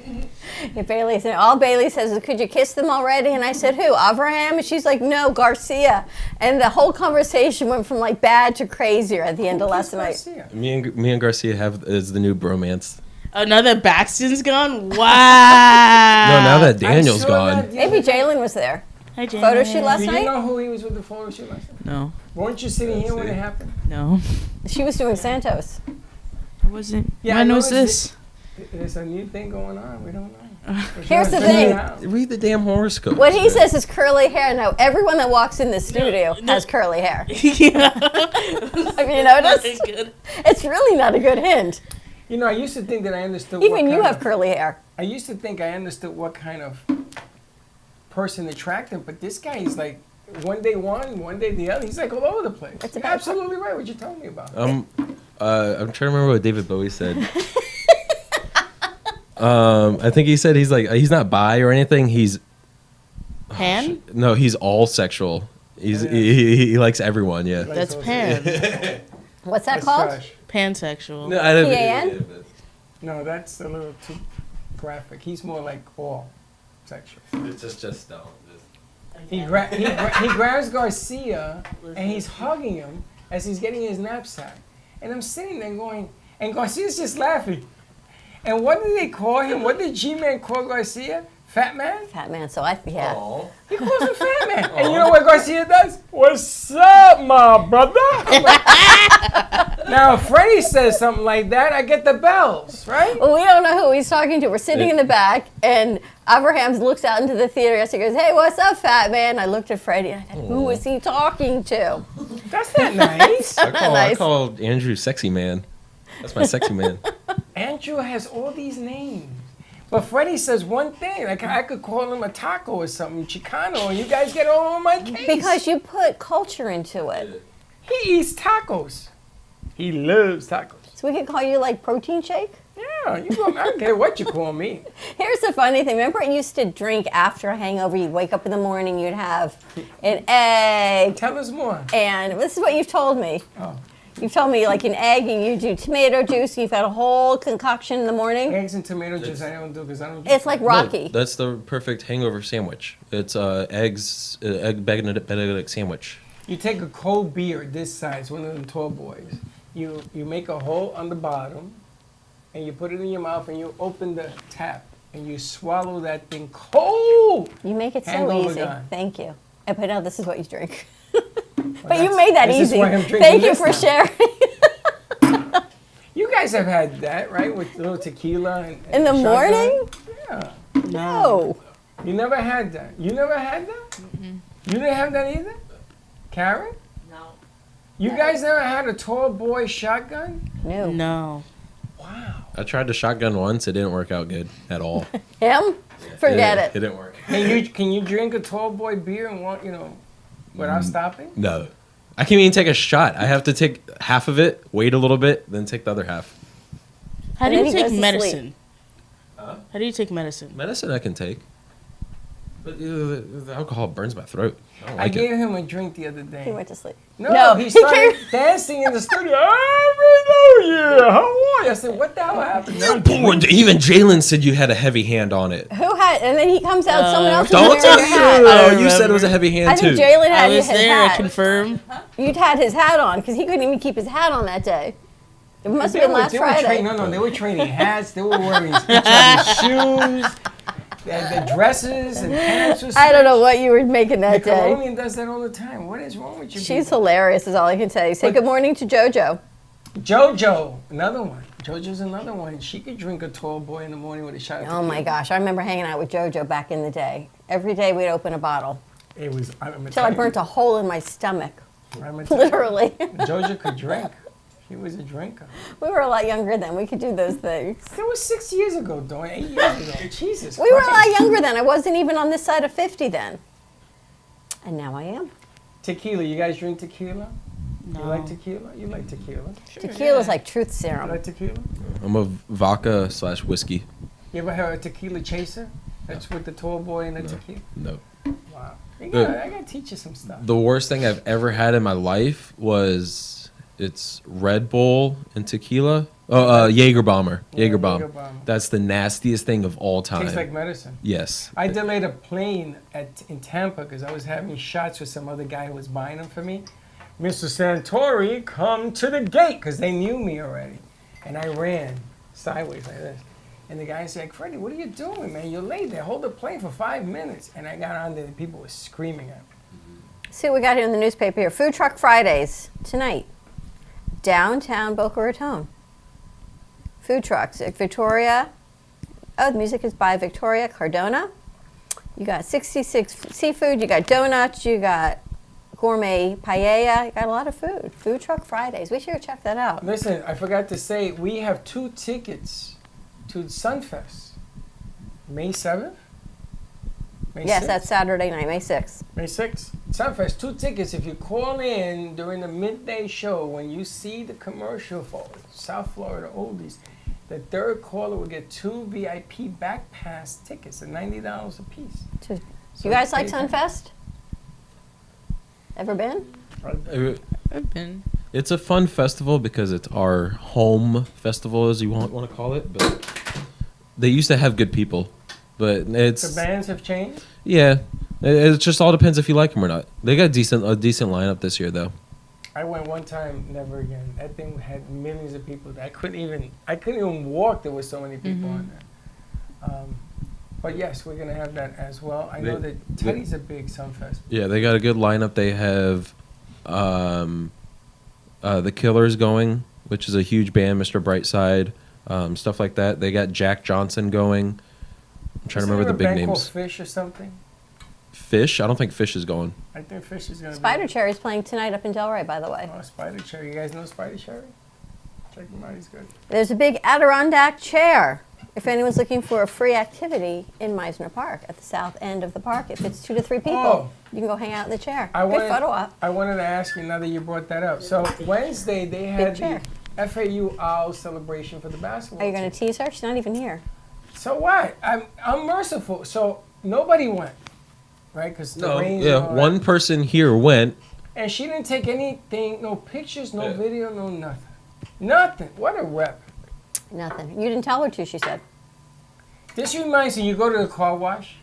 If Bailey said, all Bailey says is, "Could you kiss them already?" And I said, "Who? Abraham?" And she's like, "No, Garcia." And the whole conversation went from like bad to crazier at the end of last night. Garcia. Me and Garcia is the new bromance. Another Baxton's gone? Wow. No, now that Daniel's I saw gone. that the Maybe other day. Jalen was there. Hi, Jen. Photo shoot last Do you night? know who he was with the photo shoot last night? No, Weren't you sitting here when it happened? no. She was doing Santos. I wasn't. Yeah, I when was noticed this? There's a new thing going on. We don't know. Here's the thing. Read the damn horoscope. What he says is curly hair. Now, everyone that walks in the studio has curly hair. Yeah. Have you noticed? Good. It's really not a good hint. You know, I used to think that I understood. Even what you kind have of, curly hair. I used to think I understood what kind of person attracted him, but this guy is like one day one, one day the other. He's like all over the place. It's You're about- absolutely right. What you told me about. I'm trying to remember what David Bowie said. I think he said he's not bi or anything. He's Pan? no, he's all sexual. He he likes everyone. Yeah. Like That's those- Pan. What's that That's called? trash. Pansexual. No, I don't. PAN? No, that's a little too graphic. He's more like all sexual. It's just don't. He grabs Garcia and he's hugging him as he's getting his knapsack. And I'm sitting there going, and Garcia's just laughing. And what did they call him? What did G-Man call Garcia? Fat man? Fat man. So yeah. He calls him fat man. And you know what Garcia does? What's up, my brother? I'm like, now, if Freddie says something like that, I get the bells, right? Well, we don't know who he's talking to. We're sitting in the back, and Abraham looks out into the theater. He goes, "Hey, what's up, fat man?" I looked at Freddie, and I thought, who is he talking to? That's not nice. I Nice. call Andrew sexy man. That's my sexy man. Andrew has all these names. But Freddie says one thing. Like I could call him a taco or something, Chicano, and you guys get all on my case. Because you put culture into it. He eats tacos. He loves tacos. So we could call you like protein shake? Yeah, you go, I don't care what you call me. Here's the funny thing. Remember, I used to drink after a hangover. You'd wake up in the morning, you'd have an egg. Tell us more. And this is what you've told me. Oh. You've told me like an egg, and you do tomato juice, and you've had a whole concoction in the morning. Eggs and tomato juice I don't do because I don't. It's like Rocky. No, that's the perfect hangover sandwich. It's egg Benedict sandwich. You take a cold beer this size, one of them tall boys. You make a hole on the bottom, and you put it in your mouth, and you open the tap, and you swallow that thing cold. You make it so Hangover easy. guy. Thank you. But no, this is what you drink. But Well, you made that this is easy. why I'm drinking Thank you this for now. sharing. You guys have had that, right? With little tequila and In the shotgun? morning? Yeah. No. You never had that. You never had that? You didn't have that either? Karen? No. You guys never had a tall boy shotgun? No. No. Wow. I tried the shotgun once. It didn't work out good at all. Him? Forget It it. didn't work. Can you drink a tall boy beer and without stopping? No. I can't even take a shot. I have to take half of it, wait a little bit, then take the other half. How do And you then he take goes to medicine? Huh? How do you take medicine? Medicine I can take. But the alcohol burns my throat. I don't I like gave it. him a drink the other He day. went to sleep. No, No, he he started dancing in the studio. Happy New Year! How are you? I said, what the hell happened? You poor, even Jalen said you had a heavy hand on it. Who had? And then he comes out. Someone else. Don't was wearing a hat. Oh, you said it was a heavy hand I think too. Jalen had I was his there. I hat. confirm. You'd had his hat on because he couldn't even keep his hat on that day. It must have been last they were Friday. no, they were trading hats. They were wearing each other's shoes. The dresses and pants. were I don't know switched. what you were making that day. Nickelodeon does that all the time. What is wrong with you? She's people? hilarious, is all I can say. Say good morning to JoJo. JoJo, another one. JoJo's another one. She could drink a tall boy in the morning with a shot of Oh my tequila. gosh, I remember hanging out with JoJo back in the day. Every day we'd open a bottle It was. till I burnt a hole in my stomach, Literally. literally. JoJo could drink. She was a drinker. We were a lot younger then. We could do those things. That was 6 years ago, Dawn. 8 years ago. Jesus. We were a Christ. lot younger then. I wasn't even on this side of 50 then. And now I am. Tequila. You guys drink tequila? No. You like tequila? You like tequila? Tequila's like truth You serum. like tequila? I'm a vodka/whiskey. You ever heard a tequila chaser? That's with the tall boy and the tequila. No. Wow. I gotta teach you some stuff. The worst thing I've ever had in my life was it's Red Bull and tequila. Oh, Jaeger Bomber. Jaeger Bomb. Jaeger Bomber. That's the nastiest thing of all time. Tastes like medicine. Yes. I delayed a plane in Tampa because I was having shots with some other guy who was buying them for me. Mr. Santori, come to the gate because they knew me already. And I ran sideways like this. And the guy said, Freddie, what are you doing, man? You're late there. Hold the plane for 5 minutes. And I got on there and people were screaming at me. See what we got here in the newspaper here. Food Truck Fridays tonight. Downtown Boca Raton. Food trucks at Victoria. Oh, the music is by Victoria Cardona. You got 66 seafood. You got donuts. You got gourmet paella. You got a lot of food. Food Truck Fridays. We should go check that out. Listen, I forgot to say, we have 2 tickets to Sunfest. May 7th? May Yes, 6th? that's Saturday night, May 6th. May 6th. Sunfest, 2 tickets. If you call in during the midday show, when you see the commercial for South Florida Oldies, the third caller will get 2 VIP back pass tickets at $90 a piece. So, So you guys like pay- Sunfest? Ever been? I've been. It's a fun festival because it's our home festival, as you want to call it. But they used to have good people, but The it's bands have changed. yeah. It just all depends if you like them or not. They got a decent lineup this year, though. I went one time, never again. That thing had millions of people. I couldn't even walk. There were so many people on there. But yes, we're gonna have that as well. I know They- that Teddy's a big Sunfest. Yeah, they got a good lineup. They have the Killers going, which is a huge band, Mr. Brightside, stuff like that. They got Jack Johnson going. I'm trying to remember the big Band called names. Fish or something. Fish? I don't think Fish is going. I think Fish is gonna. Spider be Cherry's playing tonight up in Delray, by the way. Oh, Spider Cherry. You guys know Spider Cherry? Check him out. He's good. There's a big Adirondack chair. if anyone's looking for a free activity in Meisner Park at the south end of the park, if it's 2 to 3 people, Oh. you can go hang out in the chair. I Good wanted, photo op. I wanted to ask you now that you brought that up. So Wednesday they had chair. the FAU OWL celebration for the basketball. Are you going team. to tease her? She's not even here. So what? I'm merciful. So nobody went, right? Because the No, rain. yeah, one person here went. And she didn't take anything, no pictures, no Yeah. video, no nothing. Nothing. What a rep. Nothing. You didn't tell her to, she said. This reminds me, you go to the car wash,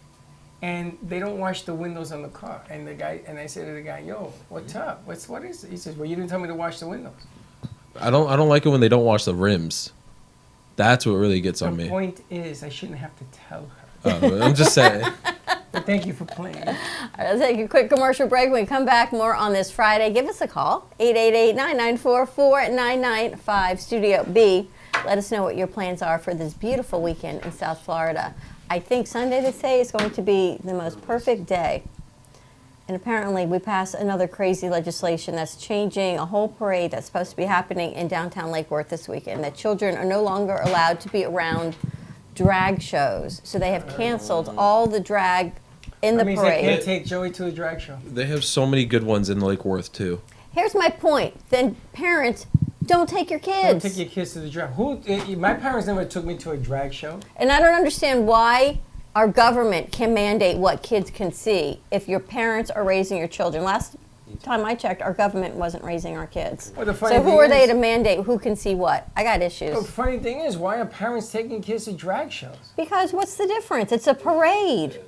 and they don't wash the windows on the car. And I say to the guy, "Yo, what's up? What is it?" He says, "Well, you didn't tell me to wash the windows." I don't like it when they don't wash the rims. That's what really gets on The me. point is, I shouldn't have to tell her. I'm just saying. But thank you for playing. All right, let's take a quick commercial break. When we come back, more on this Friday. Give us a call, 888-994-4995, Studio B. Let us know what your plans are for this beautiful weekend in South Florida. I think Sunday, they say, is going to be the most perfect day. And apparently, we passed another crazy legislation that's changing a whole parade that's supposed to be happening in downtown Lake Worth this weekend, that children are no longer allowed to be around drag shows. So they have canceled all the drag in the That means they can't parade. take Joey to a drag show. They have so many good ones in Lake Worth too. Here's my point. Then parents, don't take your Don't kids. take your kids to the drag. My parents never took me to a drag show. And I don't understand why our government can mandate what kids can see if your parents are raising your children. Last time I checked, our government wasn't raising our kids. Well, the funny So who thing are they is- to mandate who can see what? I got The issues. funny thing is, why are parents taking kids to drag shows? Because what's the difference? It's a parade.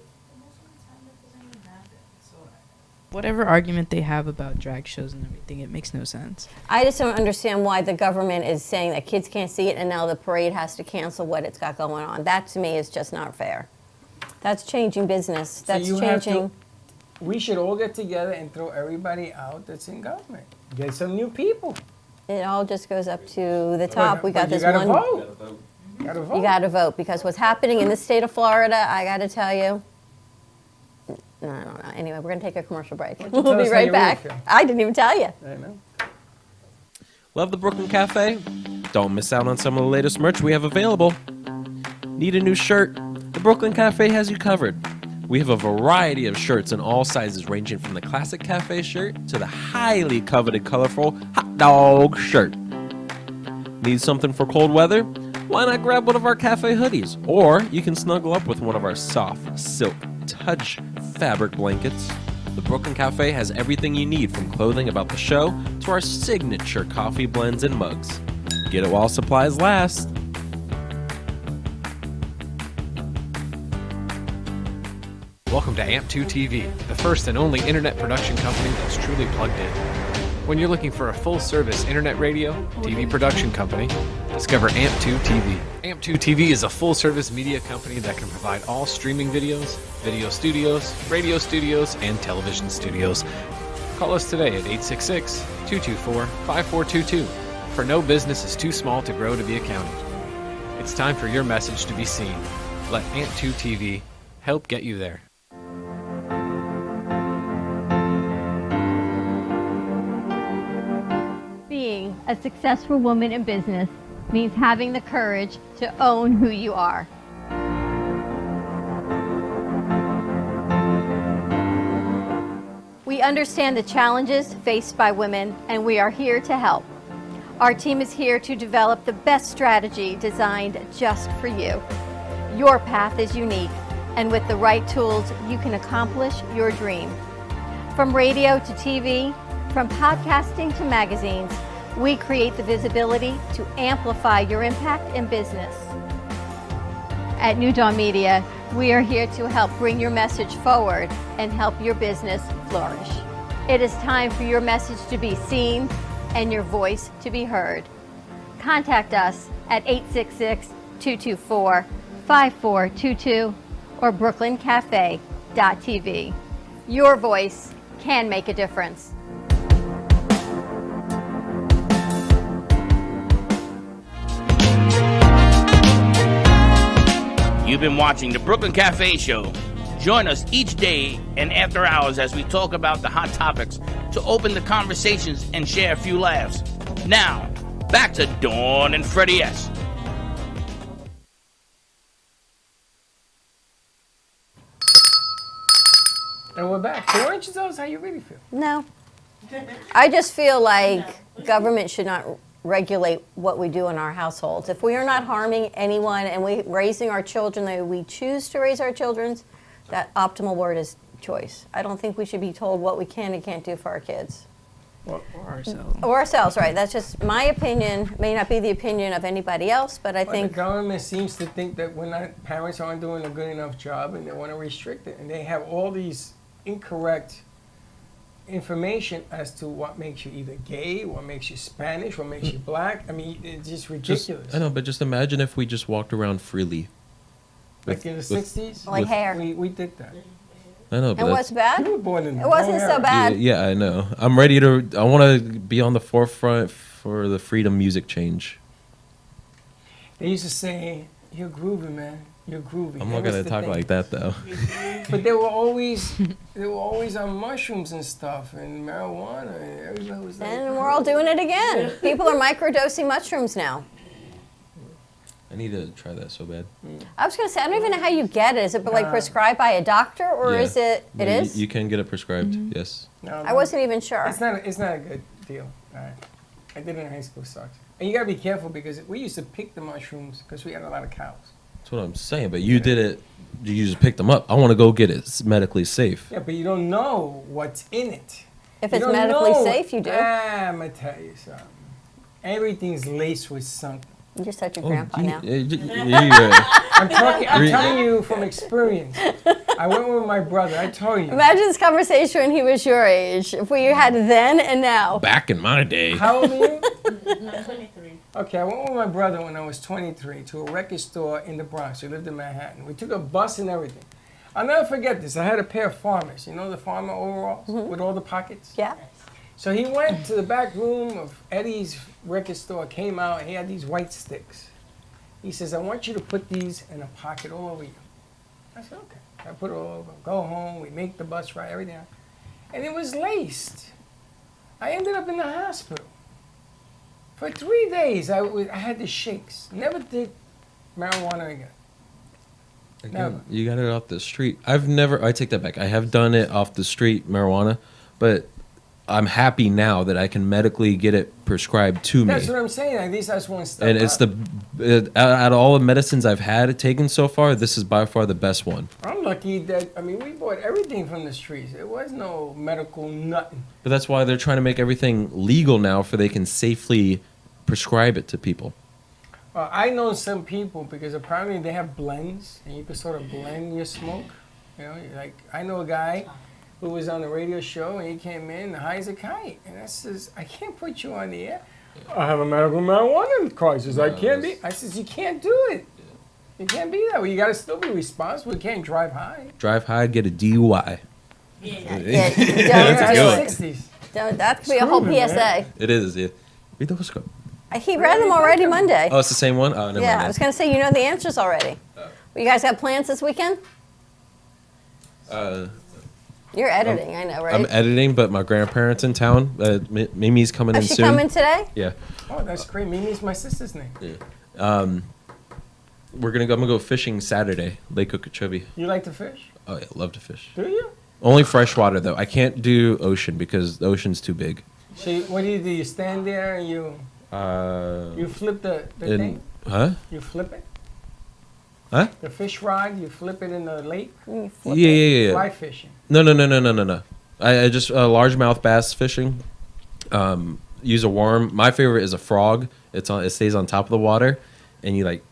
Whatever argument they have about drag shows and everything, it makes no sense. I just don't understand why the government is saying that kids can't see it and now the parade has to cancel what it's got going on. That to me is just not fair. That's changing business. That's you have to- changing. We should all get together and throw everybody out that's in government. Get some new people. It all just goes up to the top. We got But this you gotta one. vote. Gotta vote. You got to vote because what's happening in the state of Florida, I got to tell you. No, I don't know. Anyway, we're going to take a commercial break. you We'll tell be us how right you really back. feel? I didn't even tell you. I know. Love the Brooklyn Cafe? Don't miss out on some of the latest merch we have available. Need a new shirt? The Brooklyn Cafe has you covered. We have a variety of shirts in all sizes, ranging from the classic cafe shirt to the highly coveted colorful hot dog shirt. Need something for cold weather? Why not grab one of our cafe hoodies? Or you can snuggle up with one of our soft silk touch fabric blankets. The Brooklyn Cafe has everything you need, from clothing about the show to our signature coffee blends and mugs. Get it while supplies last. Welcome to AMP2 TV, the first and only internet production company that's truly plugged in. When you're looking for a full-service internet radio, TV production company, discover AMP2 TV. AMP2 TV is a full-service media company that can provide all streaming videos, video studios, radio studios, and television studios. Call us today at 866-224-5422, for no business is too small to grow to be accounted. It's time for your message to be seen. Let AMP2 TV help get you there. Being a successful woman in business means having the courage to own who you are. We understand the challenges faced by women, and we are here to help. Our team is here to develop the best strategy designed just for you. Your path is unique, and with the right tools, you can accomplish your dream. From radio to TV, from podcasting to magazines, we create the visibility to amplify your impact in business. At New Dawn Media, we are here to help bring your message forward and help your business flourish. It is time for your message to be seen and your voice to be heard. Contact us at 866-224-5422 or brooklyncafe.tv. Your voice can make a difference. You've been watching the Brooklyn Cafe Show. Join us each day and after hours as we talk about the hot topics to open the conversations and share a few laughs. Now, back to Dawn and Freddie S. So we're back. So why don't you tell us how you really feel? No. I just feel like government should not regulate what we do in our households. If we are not harming anyone and we raising our children the way we choose to raise our children, that optimal word is choice. I don't think we should be told what we can and can't do for our kids. Well, Or ourselves. Or ourselves, right? That's just my opinion. May not be the opinion of anybody else, but I the think government seems to think that parents aren't doing a good enough job and they want to restrict it. And they have all these incorrect information as to what makes you either gay, what makes you Spanish, what makes you black. I mean, it's just ridiculous. I know, but just imagine if we just walked around freely. Like in the with- 60s? like hair. We did that. I know, but it was bad. You were born in It wasn't so era. bad. yeah, I know. I'm ready to. I want to be on the forefront for the freedom music change. They used to say, "You're groovy, man. You're groovy." I'm That not was gonna the talk thing. like that though. But they were always on mushrooms and stuff and marijuana. And everybody was like, And we're all doing it again. People are microdosing mushrooms now. I need to try that so bad. I was going to say, I don't even know how you get it. Is it like Nah. prescribed by a doctor or Yeah. is it? No, It is? You can get it prescribed. Yes. No, I wasn't even sure. It's not a good deal. All right. I did it in high school. Sucks. And you gotta be careful because we used to pick the mushrooms because we had a lot of cows. That's what I'm saying. But you did it. You just picked them up. I want to go get it medically safe. Yeah, but you don't know what's in it. If You it's don't medically know. safe, you do. I'm gonna tell you something. Everything's laced with something. You're such a Oh, grandpa now. I'm telling you from experience. I went with my brother. I told you. Imagine this conversation when he was your age. If we had then and now. Back in my day. How old are you? 23. Okay, I went with my brother when I was 23 to a record store in the Bronx. We lived in Manhattan. We took a bus and everything. I'll never forget this. I had a pair of farmers. You know the farmer overalls with all the pockets? Yeah. So he went to the back room of Eddie's record store, came out, and he had these white sticks. He says, I want you to put these in a pocket all over you. I said, okay. I put it all over. Go home. We make the bus ride, everything. And it was laced. I ended up in the hospital. For 3 days, I had the shakes. Never did marijuana again. Never. You got it off the street. I take that back. I have done it off the street, marijuana, but I'm happy now that I can medically get it prescribed to me. That's what I'm saying. At least that's one step And it's up. out of all the medicines I've had taken so far, this is by far the best one. I'm lucky that, we bought everything from the streets. There was no medical nothing. But that's why they're trying to make everything legal now, for they can safely prescribe it to people. I know some people because apparently they have blends and you can sort of blend your smoke. You know, like I know a guy who was on the radio show and he came in high as a kite. And I says, I can't put you on the air. I have a medical marijuana crisis. I can't be. I says, you can't do it. You can't be that way. You got to still be responsible. You can't drive high. Drive high, get a DUI. Yeah, Yeah, don't that's do the it. 60s. That could be a whole Screw them, PSA. It is, yeah. Read the horoscope. He read them already Monday. Oh, it's the same one? Oh, never Yeah, mind. I was going to say, you know the answers already. You guys have plans this weekend? You're editing, I know, right? I'm editing, but my grandparents in town. Mimi's coming in Is she soon. coming today? Yeah. Oh, that's great. Mimi's my sister's name. I'm gonna go fishing Saturday, Lake Okeechobee. You like to fish? Oh yeah, love to fish. Do you? Only freshwater though. I can't do ocean because the ocean's too big. So what do? You stand there and you flip the thing? Huh? You flip it? Huh? The fish rod, you flip it in the lake? You Yeah, flip it. yeah. Fly fishing. No. I just largemouth bass fishing. Use a worm. My favorite is a frog. It stays on top of the water, and you like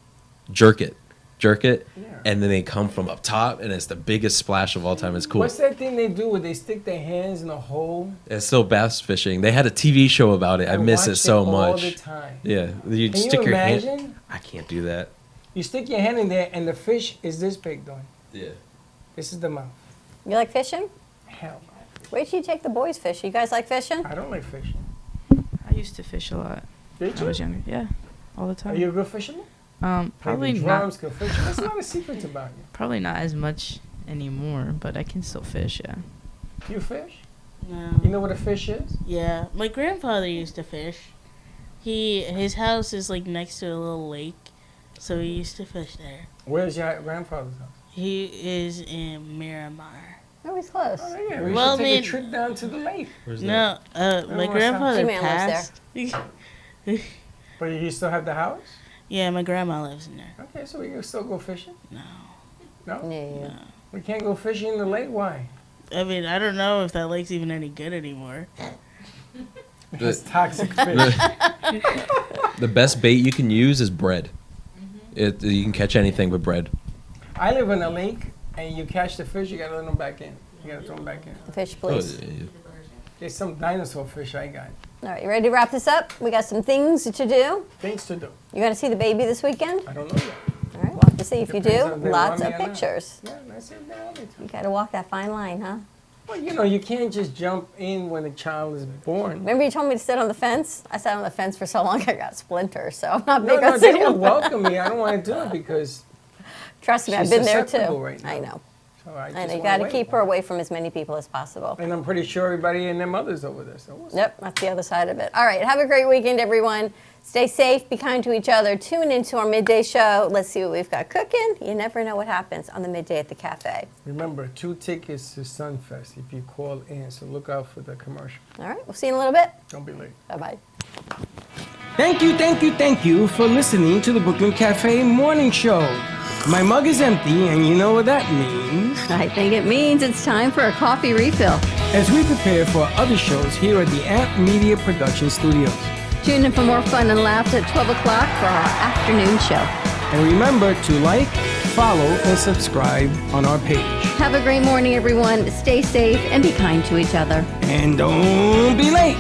jerk it, Yeah. and then they come from up top, and it's the biggest splash of all time. It's cool. What's that thing they do where they stick their hands in a hole? It's still bass fishing. They had a TV show about it. I miss watch it so all much. the time. Yeah, you Can stick you your hand. imagine? I can't do that. You stick your hand in there and the fish is this big, though. Yeah. This is the mouth. You like fishing? Hell, Wait till you take the boys fishing. You guys like fishing? I don't like fishing. I used to fish a lot Did when I you? was younger. Yeah, all the Are time. you a good fisherman? Probably Maybe not. drums, good fisherman. There's a lot of secrets about you. Probably not as much anymore, but I can still fish. Yeah. You fish? No. You know what a fish is? Yeah, my grandfather used to fish. His house is like next to a little lake, so he used to fish there. Where's your grandfather's house? He is in Miramar. Always close. Oh, yeah, we Well, should I take mean- a trip down to the lake. Where's that? No, my what's grandfather G-Man lives passed. But you still have the house? Yeah, my grandma lives in there. Okay, so we can still go fishing? No. No? Yeah. We can't go fishing in the lake? Why? I mean, I don't know if that lake's even any good anymore. It's toxic fish. The best bait you can use is bread. You can catch anything with bread. I live in a lake, and you catch the fish, you gotta let them back in. You gotta throw them back in. The fish, Oh, please. yeah. There's some dinosaur fish I got. All right, you ready to wrap this up? We got some things to do. Things to do. You going to see the baby this weekend? I don't know yet. All right, we'll have to see if you Depends do. on if they Lots want of me or not. pictures. Yeah, that's it. You got to walk that fine line, huh? Well, you know, you can't just jump in when a child is born. Remember you told me to sit on the fence? I sat on the fence for so long I got splinters, so I'm not No, big no, on they sitting would on welcome me. I don't want to do it because Trust me, I've she's been there too. susceptible right now. I know. so I I just know. You wanna got to wait. keep her away from as many people as possible. And I'm pretty sure everybody and their mothers over there. So we'll see. Yep, that's the other side of it. All right, have a great weekend, everyone. Stay safe, be kind to each other. Tune into our midday show. Let's see what we've got cooking. You never know what happens on the midday at the cafe. Remember, 2 tickets to Sunfest if you call in. So look out for the commercial. All right, we'll see you in a little bit. Don't be late. Bye-bye. Thank you for listening to the Brooklyn Cafe Morning Show. My mug is empty, and you know what that means. I think it means it's time for a coffee refill. As we prepare for other shows here at the Amp Media Production Studios. Tune in for more fun and laughs at 12 o'clock for our afternoon show. And remember to like, follow, and subscribe on our page. Have a great morning, everyone. Stay safe and be kind to each other. And don't be late.